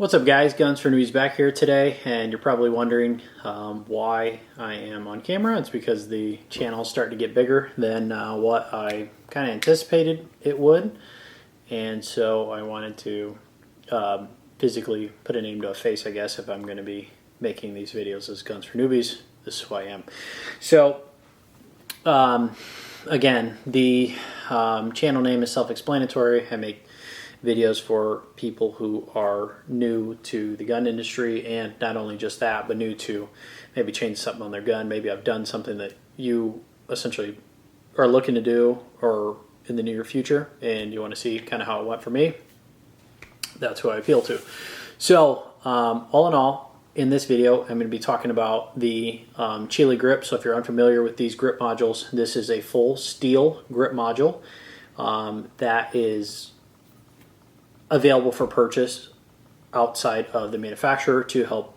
What's up guys, Guns for Newbies back here today, and you're probably wondering why I am on camera. It's because the channel is starting to get bigger than what I kind of anticipated it would, and so I wanted to physically put a name to a face, I guess, if I'm going to be making these videos as Guns for Newbies. This is who I am. So again, the channel name is self-explanatory. I make videos for people who are new to the gun industry, and not only just that, but new to maybe change something on their gun. Maybe I've done something that you essentially are looking to do or in the near future, and you want to see kind of how it went for me. That's who I appeal to. So all in all, in this video, I'm going to be talking about the Cheely grip. So if you're unfamiliar with these grip modules, this is a full steel grip module that is available for purchase outside of the manufacturer to help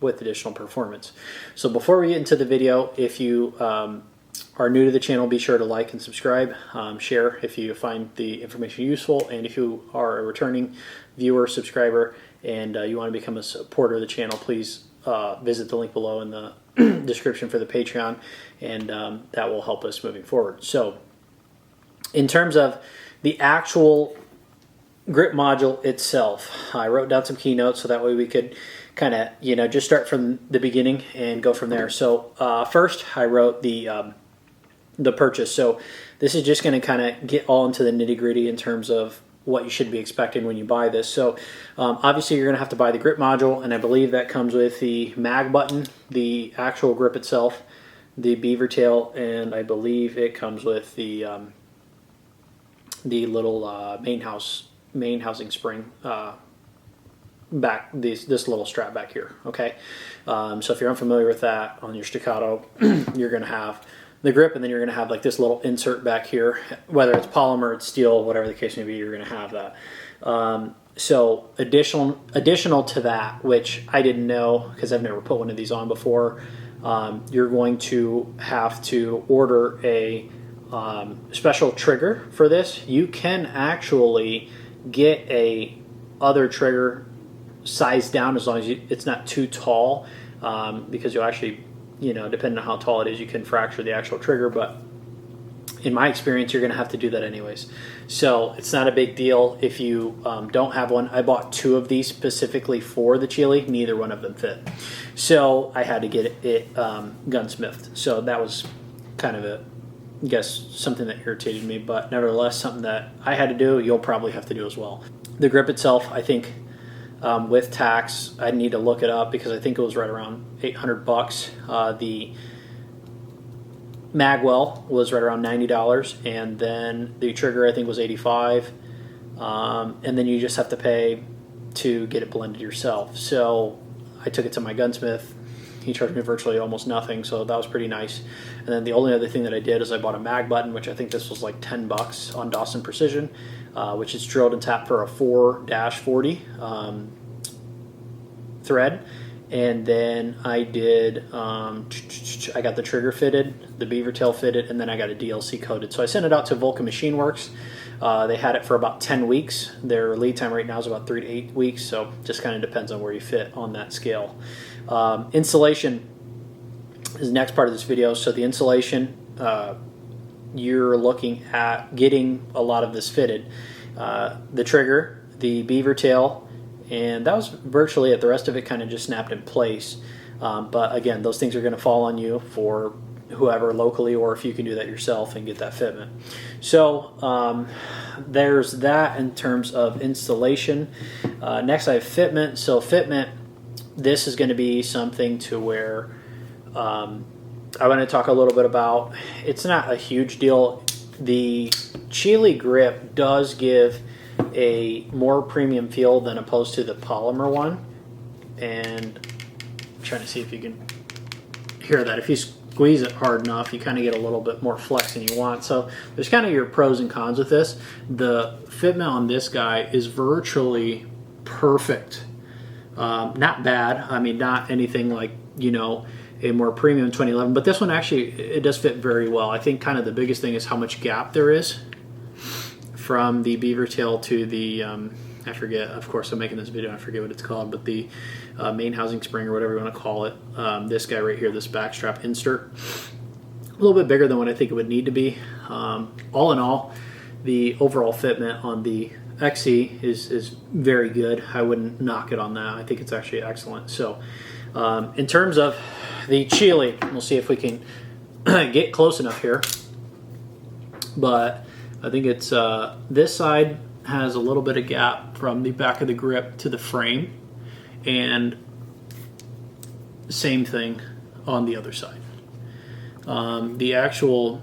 with additional performance. So before we get into the video, if you are new to the channel, be sure to like and subscribe, share if you find the information useful, and if you are a returning viewer, subscriber, and you want to become a supporter of the channel, please visit the link below in the description for the Patreon, and that will help us moving forward. So in terms of the actual grip module itself, I wrote down some keynotes so that way we could kind of, just start from the beginning and go from there. So first I wrote the purchase. So this is just going to kind of get all into the nitty-gritty in terms of what you should be expecting when you buy this. So obviously you're going to have to buy the grip module, and I believe that comes with the mag button, the actual grip itself, the beaver tail, and I believe it comes with the little main housing spring back, this little strap back here. Okay, so if you're unfamiliar with that, on your Staccato you're going to have the grip, and then you're going to have like this little insert back here, whether it's polymer, it's steel, whatever the case may be, you're going to have that. So additional to that, which I didn't know because I've never put one of these on before, you're going to have to order a special trigger for this. You can actually get a other trigger sized down as long as it's not too tall, because you'll actually, depending on how tall it is, you can fracture the actual trigger, but in my experience you're going to have to do that anyways. So it's not a big deal if you don't have one. I bought two of these specifically for the Cheely. Neither one of them fit, so I had to get it gunsmithed. So that was kind of I guess something that irritated me, but nevertheless something that I had to do. You'll probably have to do as well. The grip itself, I think with tax, I need to look it up because I think it was right around 800 bucks. The magwell was right around $90, and then the trigger I think was 85, and then you just have to pay to get it blended yourself. So I took it to my gunsmith. He charged me virtually almost nothing, so that was pretty nice. And then the only other thing that I did is I bought a mag button, which I think this was like 10 bucks on Dawson Precision, which is drilled and tapped for a 4-40 thread. And then I did, I got the trigger fitted, the beaver tail fitted, and then I got a DLC coated. So I sent it out to Vulcan Machine Works. They had it for about 10 weeks. Their lead time right now is about 3 to 8 weeks, so just kind of depends on where you fit on that scale. Installation is the next part of this video. So the installation, you're looking at getting a lot of this fitted. The trigger, the beaver tail, and that was virtually it. The rest of it kind of just snapped in place. But again, those things are going to fall on you for whoever locally, or if you can do that yourself and get that fitment. So there's that in terms of installation. Next I have fitment. So fitment, this is going to be something to where I want to talk a little bit about. It's not a huge deal. The Cheely grip does give a more premium feel than opposed to the polymer one, and I'm trying to see if you can hear that. If you squeeze it hard enough, you kind of get a little bit more flex than you want. So there's kind of your pros and cons with this. The fitment on this guy is virtually perfect. Not bad. I mean, not anything like, a more premium 2011, but this one actually, it does fit very well. I think kind of the biggest thing is how much gap there is from the beaver tail to the I forget, of course I'm making this video, I forget what it's called, but the main housing spring or whatever you want to call it, this guy right here, this backstrap insert, a little bit bigger than what I think it would need to be. All in all, the overall fitment on the XC is very good. I wouldn't knock it on that. I think it's actually excellent. So in terms of the Cheely, we'll see if we can get close enough here. But I think it's this side has a little bit of gap from the back of the grip to the frame, and same thing on the other side. The actual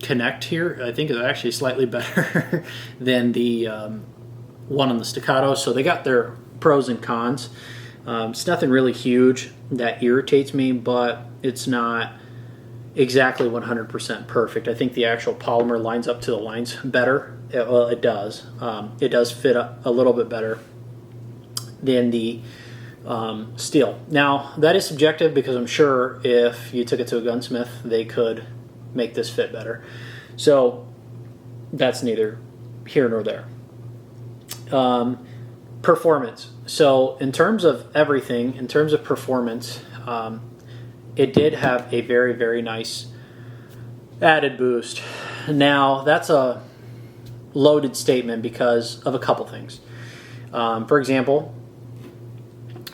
connect here, I think, is actually slightly better than the one on the Staccato. So they got their pros and cons. It's nothing really huge that irritates me, but it's not exactly 100% perfect. I think the actual polymer lines up to the lines better. Well, it does. It does fit a little bit better than the steel. Now, that is subjective, because I'm sure if you took it to a gunsmith, they could make this fit better. So that's neither here nor there. Performance. So in terms of everything, in terms of performance, it did have a very, very nice added boost. Now, that's a loaded statement because of a couple things. For example,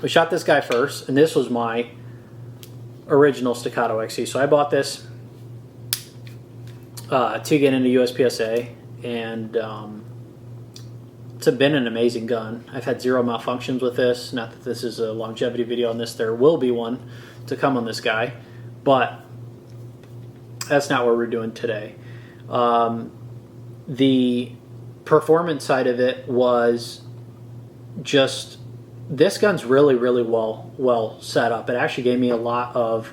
we shot this guy first, and this was my original Staccato XC. So I bought this to get into USPSA, and it's been an amazing gun. I've had zero malfunctions with this. Not that this is a longevity video on this. There will be one to come on this guy, but that's not what we're doing today. The performance side of it was just, this gun's really, really well set up. It actually gave me a lot of,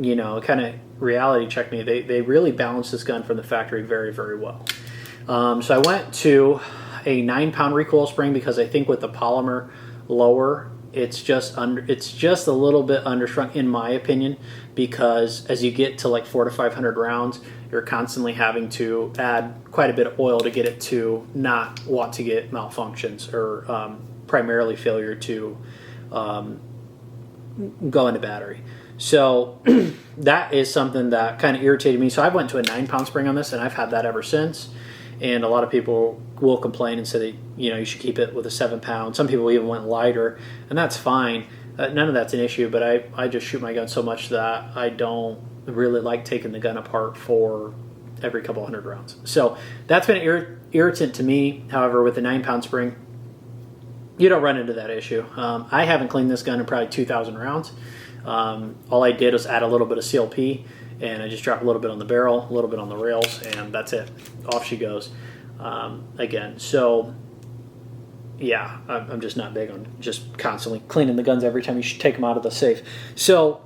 you know, kind of reality checked me. They really balanced this gun from the factory very, very well. So I went to a 9-pound recoil spring because I think with the polymer lower, it's just a little bit undershrunk in my opinion, because as you get to like 400 to 500 rounds, you're constantly having to add quite a bit of oil to get it to not want to get malfunctions or primarily failure to go into battery. So that is something that kind of irritated me. So I went to a 9-pound spring on this, and I've had that ever since. And a lot of people will complain and say that, you know, you should keep it with a 7-pound. Some people even went lighter, and that's fine. None of that's an issue, but I just shoot my gun so much that I don't really like taking the gun apart for every couple hundred rounds. So that's been an irritant to me. However, with the 9-pound spring, you don't run into that issue. I haven't cleaned this gun in probably 2,000 rounds. All I did was add a little bit of CLP, and I just dropped a little bit on the barrel, a little bit on the rails, and that's it. Off she goes again. So yeah, I'm just not big on just constantly cleaning the guns every time you should take them out of the safe. So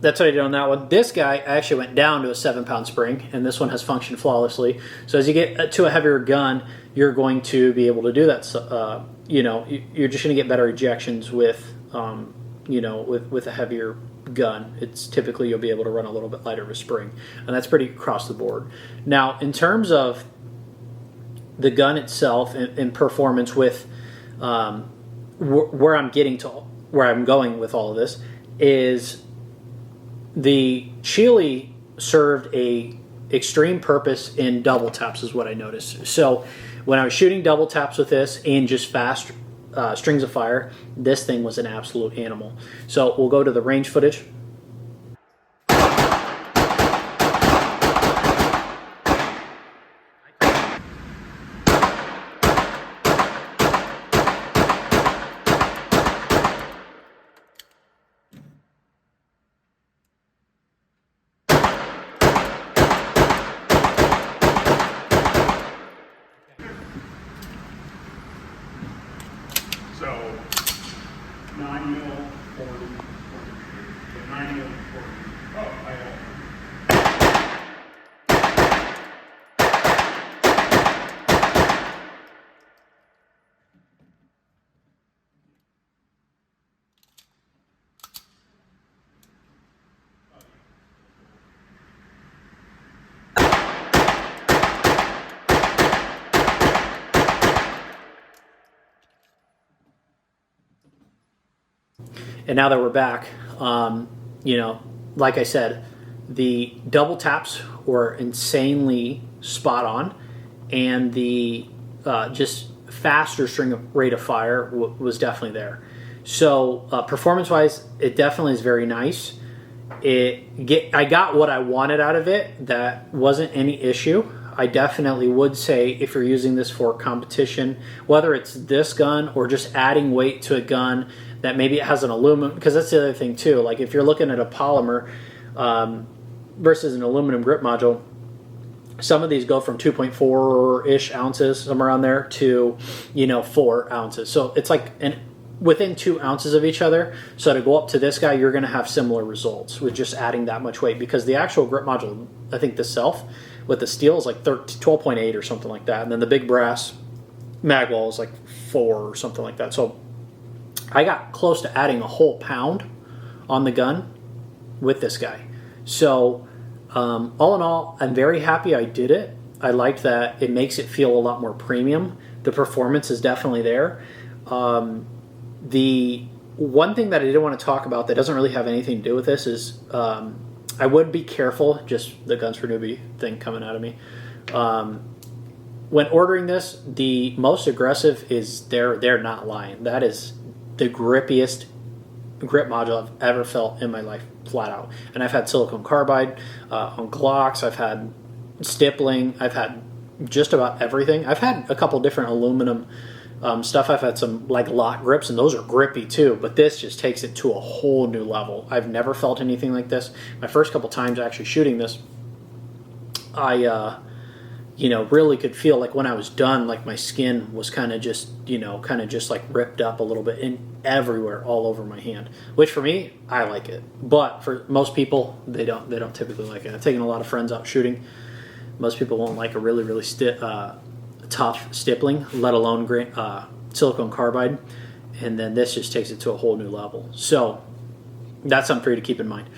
that's what I did on that one. This guy actually went down to a 7-pound spring, and this one has functioned flawlessly. So as you get to a heavier gun, you're going to be able to do that. So, you know, you're just going to get better ejections with, you know, with a heavier gun. It's typically you'll be able to run a little bit lighter of a spring, and that's pretty across the board. Now, in terms of the gun itself and performance, with where I'm going with all of this is the Cheely served a extreme purpose in double taps, is what I noticed. So when I was shooting double taps with this and just fast strings of fire, this thing was an absolute animal. So we'll go to the range footage. So 9 mil, 40, 40. So 9 mil, 40. Oh, I know. And now that we're back, you know, like I said, the double taps were insanely spot on, and the just faster string rate of fire was definitely there. So performance-wise, it definitely is very nice. I got what I wanted out of it. That wasn't any issue. I definitely would say if you're using this for competition, whether it's this gun or just adding weight to a gun that maybe it has an aluminum, because that's the other thing too. Like if you're looking at a polymer versus an aluminum grip module, some of these go from 2.4-ish ounces, somewhere around there, to 4 ounces. So it's like within 2 ounces of each other. So to go up to this guy, you're going to have similar results with just adding that much weight, because the actual grip module, I think the self with the steel is like 12.8 or something like that, and then the big brass mag wall is like 4 or something like that. So I got close to adding a whole pound on the gun with this guy. So all in all, I'm very happy I did it. I like that it makes it feel a lot more premium. The performance is definitely there. The one thing that I didn't want to talk about that doesn't really have anything to do with this is I would be careful, just the Guns for Newbie thing coming out of me. When ordering this, the most aggressive is they're not lying. That is the grippiest grip module I've ever felt in my life, flat out. And I've had silicone carbide on Glocks. I've had stippling. I've had just about everything. I've had a couple different aluminum stuff. I've had some like lock grips, and those are grippy too, but this just takes it to a whole new level. I've never felt anything like this. My first couple times actually shooting this, I really could feel like when I was done, like my skin was kind of just like ripped up a little bit and everywhere all over my hand, which for me, I like it. But for most people, they don't typically like it. I've taken a lot of friends out shooting. Most people won't like a really tough stippling, let alone silicone carbide, and then this just takes it to a whole new level. So that's something for you to keep in mind.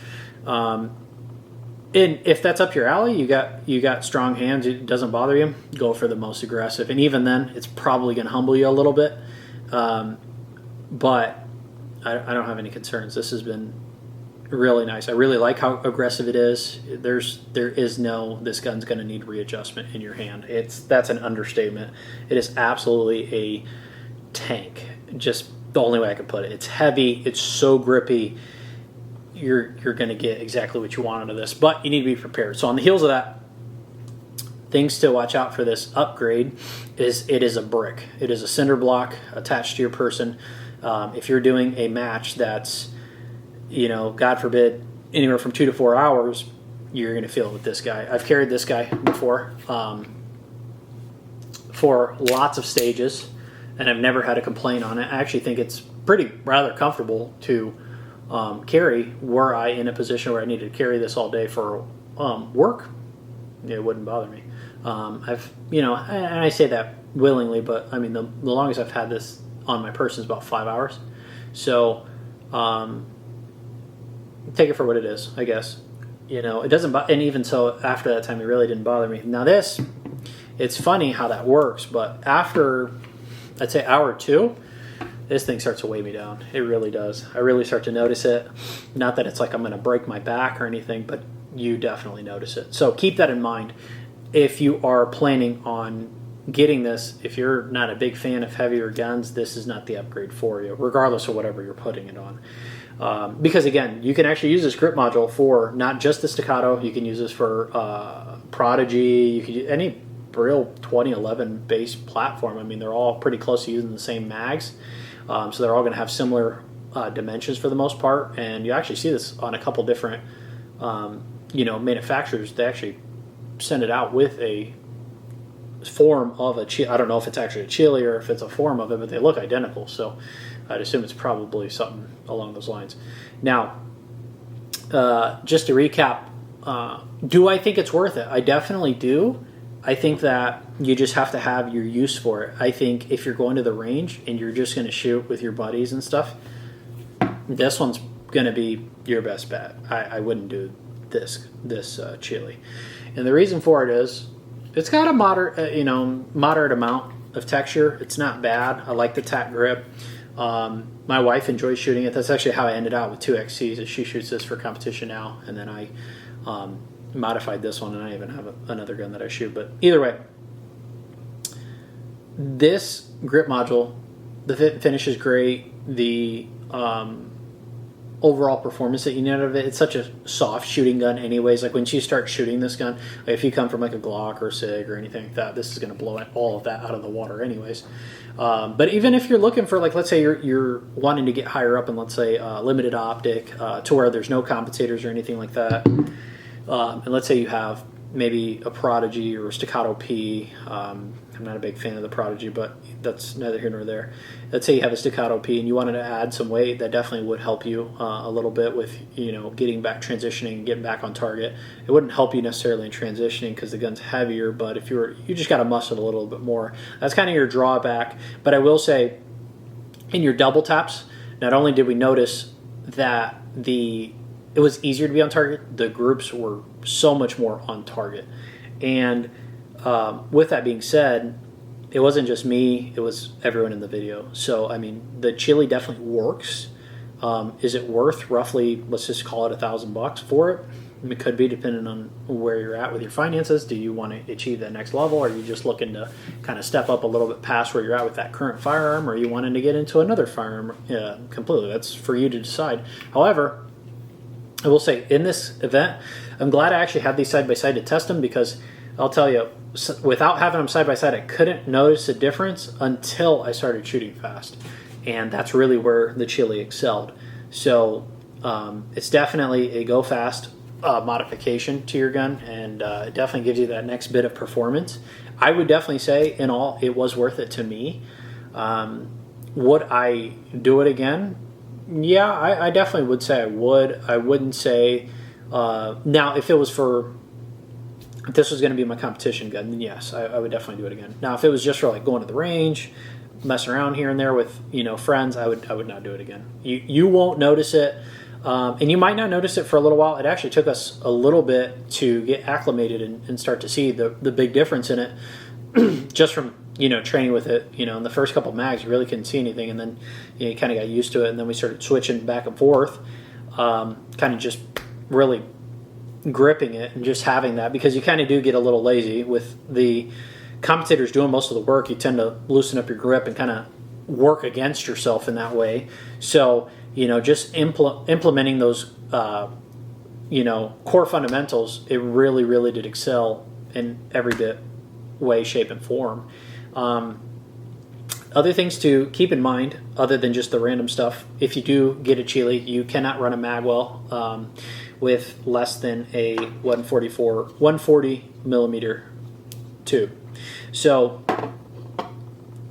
And if that's up your alley, you got strong hands, it doesn't bother you, go for the most aggressive. And even then, it's probably going to humble you a little bit. But I don't have any concerns. This has been really nice. I really like how aggressive it is. There is no, this gun's going to need readjustment in your hand. That's an understatement. It is absolutely a tank. Just the only way I could put it. It's heavy. It's so grippy. You're going to get exactly what you want out of this, but you need to be prepared. So on the heels of that, things to watch out for this upgrade is it is a brick. It is a cinder block attached to your person. If you're doing a match that's, God forbid, anywhere from 2 to 4 hours, you're going to feel it with this guy. I've carried this guy before for lots of stages, and I've never had a complaint on it. I actually think it's rather comfortable to carry. Were I in a position where I needed to carry this all day for work, it wouldn't bother me. And I say that willingly, but I mean the longest I've had this on my person is about 5 hours. So take it for what it is, I guess. It doesn't, and even so, after that time, it really didn't bother me. Now this, it's funny how that works, but after, I'd say hour or two, this thing starts to weigh me down. It really does. I really start to notice it. Not that it's like I'm going to break my back or anything, but you definitely notice it. So keep that in mind. If you are planning on getting this, if you're not a big fan of heavier guns, this is not the upgrade for you, regardless of whatever you're putting it on. Because again, you can actually use this grip module for not just the Staccato. You can use this for Prodigy. You can use any real 2011 base platform. I mean, they're all pretty close to using the same mags. So they're all going to have similar dimensions for the most part. And you actually see this on a couple different manufacturers. They actually send it out with a form of I don't know if it's actually a Cheely or if it's a form of it, but they look identical. So I'd assume it's probably something along those lines. Now, just to recap, do I think it's worth it? I definitely do. I think that you just have to have your use for it. I think if you're going to the range and you're just going to shoot with your buddies and stuff, this one's going to be your best bet. I wouldn't do this Cheely. And the reason for it is it's got a moderate amount of texture. It's not bad. I like the tack grip. My wife enjoys shooting it. That's actually how I ended out with 2 XCs. Is she shoots this for competition now, and then I modified this one, and I even have another gun that I shoot. But either way, this grip module, the fit and finish is great. The overall performance that you get out of it, it's such a soft shooting gun anyways. Like when you start shooting this gun, like if you come from like a Glock or a SIG or anything like that, this is going to blow all of that out of the water anyways. But even if you're looking for, like, let's say you're wanting to get higher up in, let's say, limited optic to where there's no compensators or anything like that, and let's say you have maybe a Prodigy or a Staccato P. I'm not a big fan of the Prodigy, but that's neither here nor there. Let's say you have a Staccato P and you wanted to add some weight, that definitely would help you a little bit with, getting back, transitioning, getting back on target. It wouldn't help you necessarily in transitioning because the gun's heavier, but if you just got to muscle it a little bit more. That's kind of your drawback. But I will say, in your double taps, not only did we notice that it was easier to be on target, the groups were so much more on target. And with that being said, it wasn't just me, it was everyone in the video. So, I mean, the Cheely definitely works. Is it worth roughly, let's just call it $1,000 for it? It could be, depending on where you're at with your finances. Do you want to achieve that next level? Or are you just looking to kind of step up a little bit past where you're at with that current firearm? Or are you wanting to get into another firearm completely? That's for you to decide. However, I will say, in this event, I'm glad I actually had these side by side to test them, because I'll tell you, without having them side by side, I couldn't notice a difference until I started shooting fast. And that's really where the Cheely excelled. So it's definitely a go fast modification to your gun, and it definitely gives you that next bit of performance. I would definitely say, in all, it was worth it to me. Would I do it again? Yeah, I definitely would say I would. I wouldn't say... now, if this was going to be my competition gun, then yes, I would definitely do it again. Now, if it was just for like going to the range, messing around here and there with friends, I would not do it again. You won't notice it, and you might not notice it for a little while. It actually took us a little bit to get acclimated and start to see the big difference in it, just from training with it. In the first couple of mags, you really couldn't see anything, and then you kind of got used to it, and then we started switching back and forth, kind of just really gripping it and just having that, because you kind of do get a little lazy with the compensators doing most of the work. You tend to loosen up your grip and kind of work against yourself in that way. So just implementing those core fundamentals, it really did excel in every bit way, shape, and form. Other things to keep in mind, other than just the random stuff, if you do get a Cheely, you cannot run a magwell with less than a 140 millimeter tube. So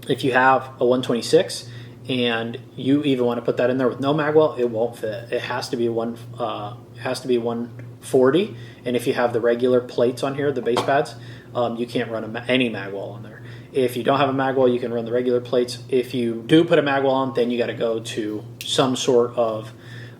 if you have a 126 and you even want to put that in there with no magwell, it won't fit. It has to be 140, and if you have the regular plates on here, the base pads, you can't run any magwell on there. If you don't have a magwell, you can run the regular plates. If you do put a magwell on, then you got to go to some sort of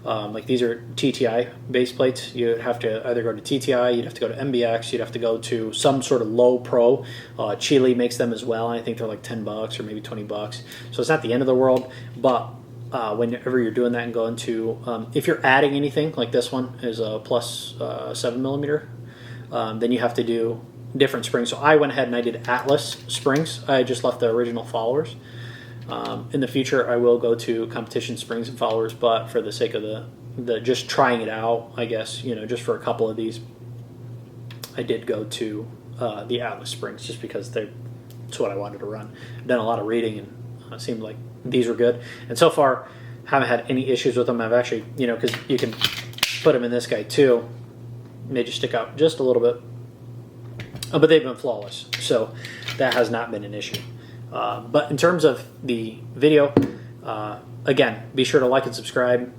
like these are TTI base plates. You'd have to either go to TTI, you'd have to go to MBX, you'd have to go to some sort of low pro. Cheely makes them as well, and I think they're like $10 or maybe $20. So it's not the end of the world, but whenever you're doing that and going to, if you're adding anything, like this one is a plus 7 millimeter, then you have to do different springs. So I went ahead and I did Atlas springs. I just left the original followers. In the future, I will go to competition springs and followers, but for the sake of the just trying it out, I guess, just for a couple of these, I did go to the Atlas springs just because that's what I wanted to run. I've done a lot of reading, and it seemed like these were good. And so far, haven't had any issues with them. I've actually, because you can put them in this guy too. They just stick out just a little bit. But they've been flawless, so that has not been an issue. But in terms of the video, again, be sure to like and subscribe,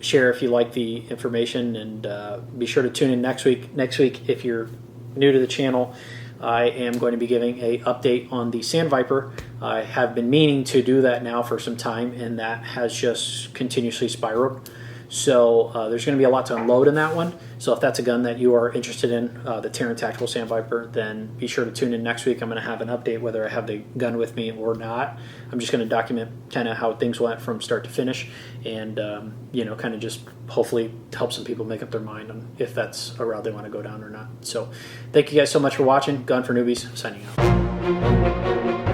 share if you like the information, and be sure to tune in next week. Next week, if you're new to the channel, I am going to be giving an update on the Sand Viper. I have been meaning to do that now for some time, and that has just continuously spiraled. So there's going to be a lot to unload in that one. So if that's a gun that you are interested in, the Terran Tactical Sandviper, then be sure to tune in next week. I'm going to have an update whether I have the gun with me or not. I'm just going to document kind of how things went from start to finish, and kind of just hopefully help some people make up their mind on if that's a route they want to go down or not. So thank you guys so much for watching. Gun for Newbies, signing out.